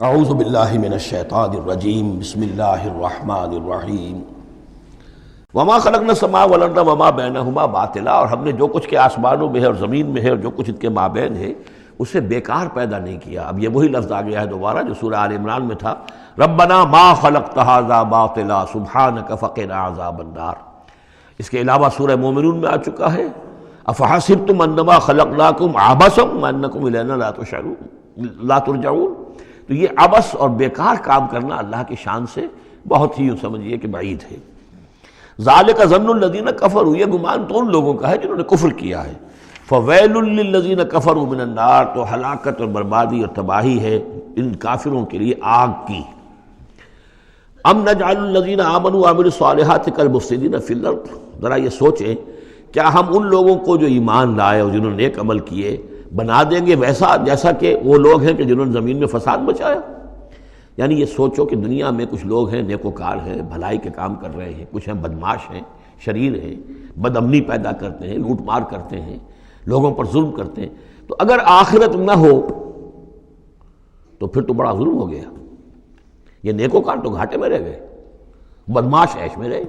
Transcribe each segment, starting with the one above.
اعوذ باللہ من الشیطان الرجیم بسم اللہ الرحمن الرحیم وما خلقنا السماء والارض وما بینہما باطلا، اور ہم نے جو کچھ کے آسمانوں میں ہے اور زمین میں ہے اور جو کچھ ان کے مابین ہے اسے بیکار پیدا نہیں کیا۔ اب یہ وہی لفظ آ گیا ہے دوبارہ جو سورہ آل عمران میں تھا، ربنا ما خلقت ھذا باطلا سبحانک فقنا عذاب النار۔ اس کے علاوہ سورہ مومنون میں آ چکا ہے، افحسبتم انما خلقناکم عبثا وانکم الینا لا ترجعون۔ تو یہ عبث اور بیکار کام کرنا اللہ کی شان سے بہت ہی سمجھیے کہ بعید ہے۔ ذالک ظن الذین کفروا، یہ گمان تو ان لوگوں کا ہے جنہوں نے کفر کیا ہے۔ فویل للذین کفروا من النار، تو ہلاکت اور بربادی اور تباہی ہے ان کافروں کے لیے آگ کی۔ ام نجعل الذین آمنوا وعملوا الصالحات کالمفسدین فی الارض، ذرا یہ سوچیں کیا ہم ان لوگوں کو جو ایمان لائے اور جنہوں نے نیک عمل کیے بنا دیں گے ویسا جیسا کہ وہ لوگ ہیں کہ جنہوں نے زمین میں فساد مچایا؟ یعنی یہ سوچو کہ دنیا میں کچھ لوگ ہیں نیکوکار ہیں، بھلائی کے کام کر رہے ہیں، کچھ ہیں بدماش ہیں، شریر ہیں، بد امنی پیدا کرتے ہیں، لوٹ مار کرتے ہیں، لوگوں پر ظلم کرتے ہیں۔ تو اگر آخرت نہ ہو تو پھر تو بڑا ظلم ہو گیا۔ یہ نیکوکار تو گھاٹے میں رہ گئے، بدماش عیش میں رہے،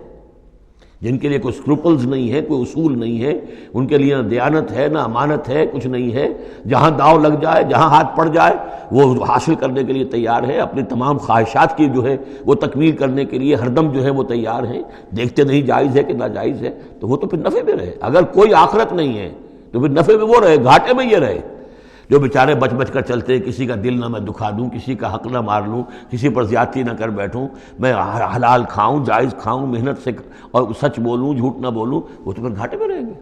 جن کے لیے کوئی اسکروپلز نہیں ہے، کوئی اصول نہیں ہے، ان کے لیے نہ دیانت ہے نہ امانت ہے، کچھ نہیں ہے۔ جہاں داؤ لگ جائے، جہاں ہاتھ پڑ جائے وہ حاصل کرنے کے لیے تیار ہے، اپنی تمام خواہشات کی جو ہے وہ تکمیل کرنے کے لیے ہر دم جو ہے وہ تیار ہیں، دیکھتے نہیں جائز ہے کہ ناجائز ہے، تو وہ تو پھر نفع میں رہے۔ اگر کوئی آخرت نہیں ہے تو پھر نفع میں وہ رہے، گھاٹے میں یہ رہے۔ جو بیچارے بچ بچ کر چلتے ہیں، کسی کا دل نہ میں دکھا دوں، کسی کا حق نہ مار لوں، کسی پر زیادتی نہ کر بیٹھوں، میں حلال کھاؤں، جائز کھاؤں، محنت سے اور سچ بولوں، جھوٹ نہ بولوں، وہ تو پھر گھاٹے میں رہیں گے۔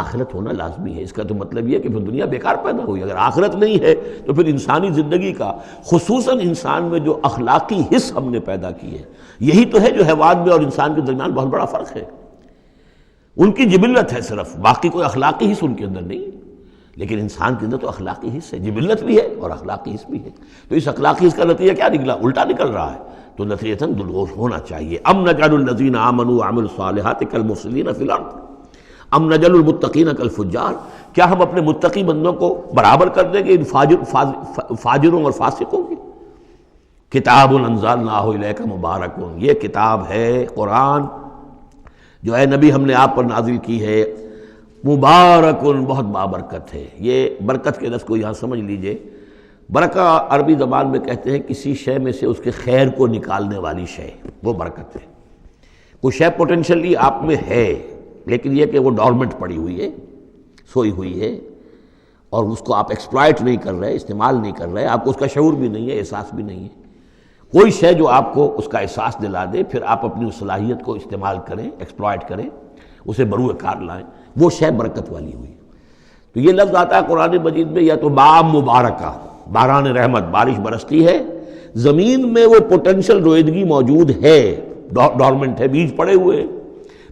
آخرت ہونا لازمی ہے۔ اس کا تو مطلب یہ ہے کہ پھر دنیا بیکار پیدا ہوئی۔ اگر آخرت نہیں ہے تو پھر انسانی زندگی کا، خصوصاً انسان میں جو اخلاقی حص ہم نے پیدا کی ہے، یہی تو ہے جو حیوان میں اور انسان کے درمیان بہت بڑا فرق ہے۔ ان کی جبلت ہے صرف، باقی کوئی اخلاقی حص ان کے اندر نہیں، لیکن انسان کے اندر تو اخلاقی حص ہے، جبلت بھی ہے اور اخلاقی حص بھی ہے۔ تو اس اخلاقی حص کا نتیجہ کیا نکلا؟ الٹا نکل رہا ہے، تو نتیجتاً دلہوش ہونا چاہیے۔ ام نجعل الذین آمنوا وعملوا الصالحات کالمفسدین فی الارض ام نجعل المتقین کالفجار، کیا ہم اپنے متقی بندوں کو برابر کر دیں گے ان فاجروں اور فاسقوں کی؟ کتاب انزلناہ الیک مبارک، یہ کتاب ہے قرآن جو اے نبی ہم نے آپ پر نازل کی ہے، مبارک، بہت بابرکت ہے۔ یہ برکت کے لفظ کو یہاں سمجھ لیجئے۔ برکہ عربی زبان میں کہتے ہیں کسی شے میں سے اس کے خیر کو نکالنے والی شے، وہ برکت ہے۔ کوئی شے پوٹینشلی آپ میں ہے لیکن یہ کہ وہ ڈورمنٹ پڑی ہوئی ہے، سوئی ہوئی ہے، اور اس کو آپ ایکسپلائٹ نہیں کر رہے، استعمال نہیں کر رہے، آپ کو اس کا شعور بھی نہیں ہے، احساس بھی نہیں ہے۔ کوئی شے جو آپ کو اس کا احساس دلا دے، پھر آپ اپنی اس صلاحیت کو استعمال کریں، ایکسپلائٹ کریں، اسے بروئے کار لائیں، وہ شے برکت والی ہوئی۔ تو یہ لفظ آتا ہے قرآن مجید میں، یا تو بام مبارکہ، باران رحمت، بارش برستی ہے، زمین میں وہ پوٹینشل رویدگی موجود ہے، ڈورمنٹ ہے، بیج پڑے ہوئے ہیں،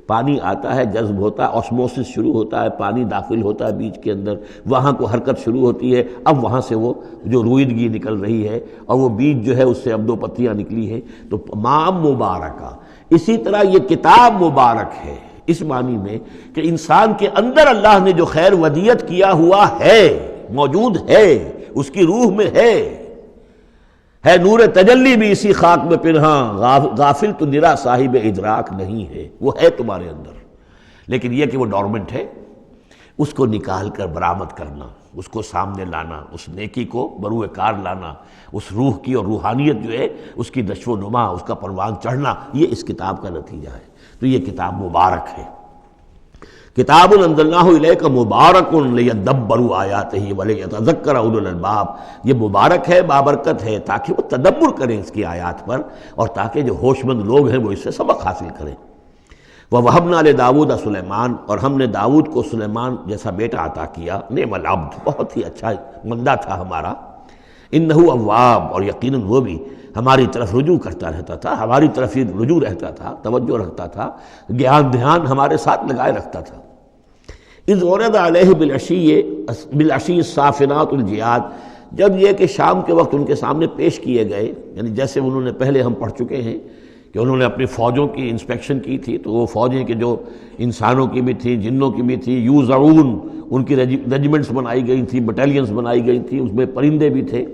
پانی آتا ہے، جذب ہوتا ہے، آسموسس شروع ہوتا ہے، پانی داخل ہوتا ہے بیج کے اندر، وہاں کو حرکت شروع ہوتی ہے، اب وہاں سے وہ جو رویدگی نکل رہی ہے اور وہ بیج جو ہے اس سے اب دو پتیاں نکلی ہیں، تو مام مبارکہ۔ اسی طرح یہ کتاب مبارک ہے اس معنی میں کہ انسان کے اندر اللہ نے جو خیر ودیت کیا ہوا ہے، موجود ہے، اس کی روح میں ہے نور تجلی بھی اسی خاک میں پنہاں، غافل تو نرا صاحب ادراک نہیں ہے، وہ ہے تمہارے اندر، لیکن یہ کہ وہ ڈورمنٹ ہے، اس کو نکال کر برآمد کرنا، اس کو سامنے لانا، اس نیکی کو بروئے کار لانا، اس روح کی اور روحانیت جو ہے اس کی نشو و نما، اس کا پروان چڑھنا، یہ اس کتاب کا نتیجہ ہے۔ تو یہ کتاب مبارک ہے۔ کتاب انزلناہ الیک مبارک لیدبروا آیاتہ ولیتذکر اولو الالباب، یہ مبارک ہے، بابرکت ہے، تاکہ وہ تدبر کریں اس کی آیات پر، اور تاکہ جو ہوش مند لوگ ہیں وہ اس سے سبق حاصل کریں۔ وَوَهَبْنَا لِدَاوُودَ سلیمان، اور ہم نے داؤد کو سلیمان جیسا بیٹا عطا کیا، نعم العبد، بہت ہی اچھا بندہ تھا ہمارا، انہ اواب، اور یقیناً وہ بھی ہماری طرف رجوع کرتا رہتا تھا، ہماری طرف ہی رجوع رہتا تھا، توجہ رکھتا تھا، دھیان ہمارے ساتھ لگائے رکھتا تھا۔ اذ ورد علیہ بالعشی الصافنات الجیاد، جب یہ کہ شام کے وقت ان کے سامنے پیش کیے گئے، یعنی جیسے انہوں نے پہلے ہم پڑھ چکے ہیں کہ انہوں نے اپنی فوجوں کی انسپیکشن کی تھی، تو وہ فوجیں کہ جو انسانوں کی بھی تھیں، جنوں کی بھی تھی، یوزعون، ان کی ریجیمنٹس بنائی گئی تھیں، بٹالینز بنائی گئی تھیں، اس میں پرندے بھی تھے۔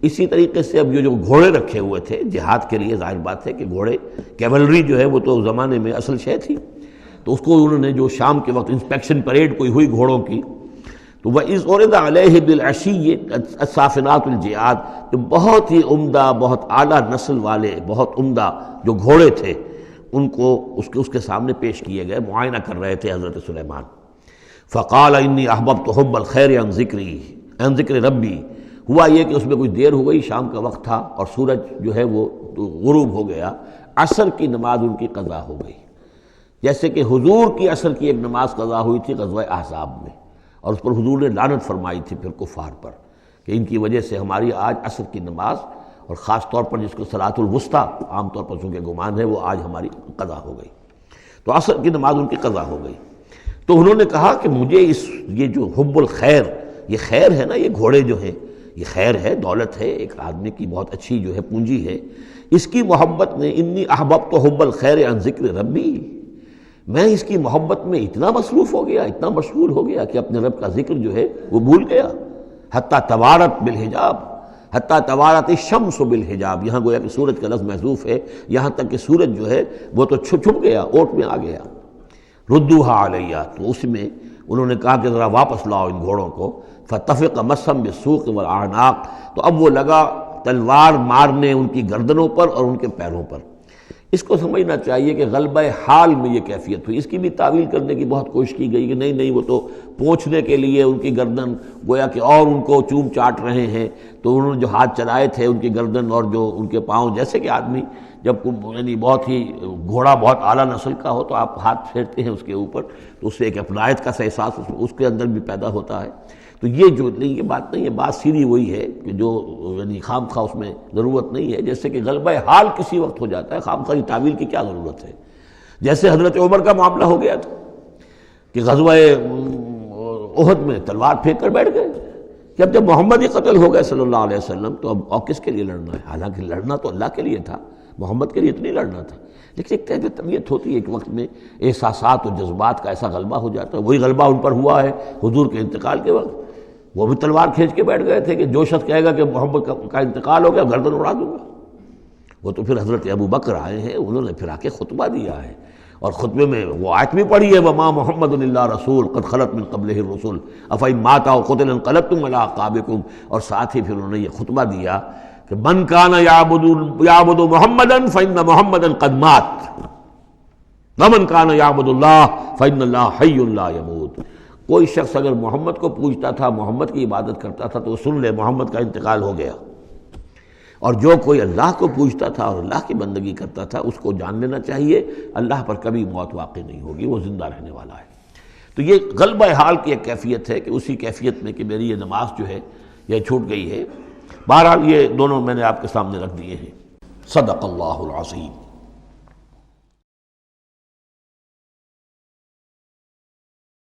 اسی طریقے سے اب یہ جو گھوڑے رکھے ہوئے تھے جہاد کے لیے، ظاہر بات ہے کہ گھوڑے کیولری جو ہے وہ تو زمانے میں اصل شے تھی، تو اس کو انہوں نے جو شام کے وقت انسپیکشن پریڈ کوئی ہوئی گھوڑوں کی، تو وَإِذْ عُرِضَ عَلَيْهِ بِالْعَشِيِّ الصَّافِنَاتُ الْجِيَادُ، بہت ہی عمدہ، بہت اعلیٰ نسل والے، بہت عمدہ جو گھوڑے تھے ان کو اس کے سامنے پیش کیے گئے، معائنہ کر رہے تھے حضرت سلیمان۔ فقال انی احببت حب الخیر عن ذکری، عن ذکر ربی۔ ہوا یہ کہ اس میں کچھ دیر ہو گئی، شام کا وقت تھا اور سورج جو ہے وہ غروب ہو گیا، عصر کی نماز ان کی قضا ہو گئی، جیسے کہ حضور کی عصر کی ایک نماز قضا ہوئی تھی غزوہ احزاب میں، اور اس پر حضور نے لعنت فرمائی تھی پھر کفار پر کہ ان کی وجہ سے ہماری آج عصر کی نماز، اور خاص طور پر جس کو صلاۃ الوسطیٰ عام طور پر چونکہ گمان ہے، وہ آج ہماری قضا ہو گئی، تو عصر کی نماز ان کی قضا ہو گئی۔ تو انہوں نے کہا کہ مجھے یہ جو حب الخیر، یہ خیر ہے نا، یہ گھوڑے جو ہیں یہ خیر ہے، دولت ہے، ایک آدمی کی بہت اچھی جو ہے پونجی ہے، اس کی محبت نے انی احببت حب الخیر عن ذکر ربی، میں اس کی محبت میں اتنا مصروف ہو گیا، اتنا مشغول ہو گیا کہ اپنے رب کا ذکر جو ہے وہ بھول گیا۔ حتیٰ توارت بالحجاب، حتیٰ توارت الشمس بالحجاب، یہاں گویا کہ سورج کا لفظ محذوف ہے، یہاں تک کہ سورج جو ہے وہ تو چھپ گیا، اوٹ میں آ گیا۔ ردوہا علیہ، تو اس میں انہوں نے کہا کہ ذرا واپس لاؤ ان گھوڑوں کو۔ فطفق مسحا بالسوق والاعناق، تو اب وہ لگا تلوار مارنے ان کی گردنوں پر اور ان کے پیروں پر۔ اس کو سمجھنا چاہیے کہ غلبہ حال میں یہ کیفیت ہوئی۔ اس کی بھی تعویل کرنے کی بہت کوشش کی گئی کہ نہیں وہ تو پوچھنے کے لیے ان کی گردن گویا کہ اور ان کو چوم چاٹ رہے ہیں، تو انہوں نے جو ہاتھ چلائے تھے ان کی گردن اور جو ان کے پاؤں، جیسے کہ آدمی جب یعنی بہت ہی گھوڑا بہت اعلیٰ نسل کا ہو تو آپ ہاتھ پھیرتے ہیں اس کے اوپر، تو اس سے ایک اپنائیت کا احساس اس کے اندر بھی پیدا ہوتا ہے۔ تو یہ جو نہیں، یہ بات نہیں ہے، بات سیدھی وہی ہے کہ جو یعنی خام خواہ اس میں ضرورت نہیں ہے، جیسے کہ غلبہ حال کسی وقت ہو جاتا ہے، خام خواہ تعویل کی کیا ضرورت ہے۔ جیسے حضرت عمر کا معاملہ ہو گیا تھا کہ غزوہ احد میں تلوار پھینک کر بیٹھ گئے کہ اب جب محمد ہی قتل ہو گئے صلی اللہ علیہ وسلم تو اب اور کس کے لیے لڑنا ہے؟ حالانکہ لڑنا تو اللہ کے لیے تھا، محمد کے لیے تو نہیں لڑنا تھا، لیکن ایک طرح طبیعت ہوتی ہے ایک وقت میں احساسات اور جذبات کا ایسا غلبہ ہو جاتا ہے۔ وہی غلبہ ان پر ہوا ہے حضور کے انتقال کے وقت، وہ بھی تلوار کھینچ کے بیٹھ گئے تھے کہ جو شخص کہے گا کہ محمد کا انتقال ہو گیا گردن اڑا دوں گا۔ وہ تو پھر حضرت ابو بکر آئے ہیں، انہوں نے پھر آ کے خطبہ دیا ہے، اور خطبے میں وہ آیت بھی پڑھی ہے وما محمد الا رسول قد خلت من قبلہ الرسل افإن مات أو قتل انقلبتم على أعقابكم، اور ساتھ ہی پھر انہوں نے یہ خطبہ دیا کہ من کان یعبد محمدا فإن محمدا قد مات ومن کان یعبد اللہ فإن اللہ حی لا يموت۔ کوئی شخص اگر محمد کو پوجتا تھا، محمد کی عبادت کرتا تھا، تو وہ سن لے محمد کا انتقال ہو گیا، اور جو کوئی اللہ کو پوجتا تھا اور اللہ کی بندگی کرتا تھا اس کو جان لینا چاہیے اللہ پر کبھی موت واقع نہیں ہوگی، وہ زندہ رہنے والا ہے۔ تو یہ غلبہ حال کی ایک کیفیت ہے کہ اسی کیفیت میں کہ میری یہ نماز جو ہے یہ چھوٹ گئی ہے۔ بہرحال یہ دونوں میں نے آپ کے سامنے رکھ دیے ہیں۔ صدق اللہ العظیم۔